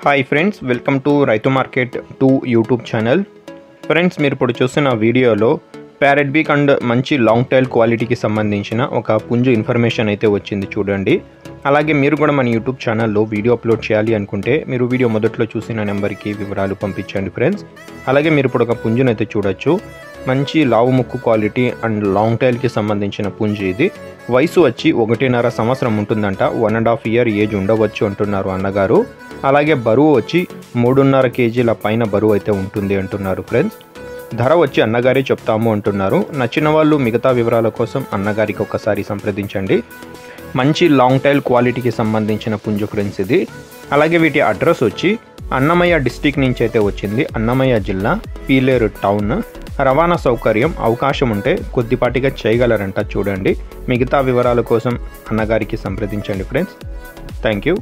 Hi friends, welcome to రైతు market 2 YouTube channel. Friends, మీరు ఇప్పుడు చూస్తున్న వీడియోలో ప్యారెట్ బీక్ అండ్ మంచి లాంగ్ టైల్ క్వాలిటీకి సంబంధించిన ఒక పుంజు ఇన్ఫర్మేషన్ అయితే వచ్చింది చూడండి. అలాగే మీరు కూడా మన యూట్యూబ్ ఛానల్లో వీడియో అప్లోడ్ చేయాలి అనుకుంటే మీరు వీడియో మొదట్లో చూసిన నెంబర్కి వివరాలు పంపించండి ఫ్రెండ్స్. అలాగే మీరు ఇప్పుడు ఒక పుంజును అయితే చూడొచ్చు. మంచి లావు ముక్కు క్వాలిటీ అండ్ లాంగ్ టైల్కి సంబంధించిన పుంజు ఇది. వయసు వచ్చి 1.5 సంవత్సరం ఉంటుందంట. 1.5 ఇయర్ ఏజ్ ఉండవచ్చు అంటున్నారు అన్నగారు. అలాగే బరువు వచ్చి 3.5 కేజీల పైన బరువు అయితే ఉంటుంది అంటున్నారు ఫ్రెండ్స్. ధర వచ్చి అన్నగారే చెప్తాము అంటున్నారు. నచ్చిన వాళ్ళు మిగతా వివరాల కోసం అన్నగారికి ఒకసారి సంప్రదించండి. మంచి లాంగ్ టైల్ క్వాలిటీకి సంబంధించిన పుంజు ఫ్రెండ్స్ ఇది. అలాగే వీటి అడ్రస్ వచ్చి అన్నమయ్య డిస్టిక్ నుంచి అయితే వచ్చింది. అన్నమయ్య జిల్లా, పీలేరు టౌన్. రవాణా సౌకర్యం అవకాశం ఉంటే కొద్దిపాటిగా చేయగలరంట చూడండి. మిగతా వివరాల కోసం అన్నగారికి సంప్రదించండి ఫ్రెండ్స్. Thank you.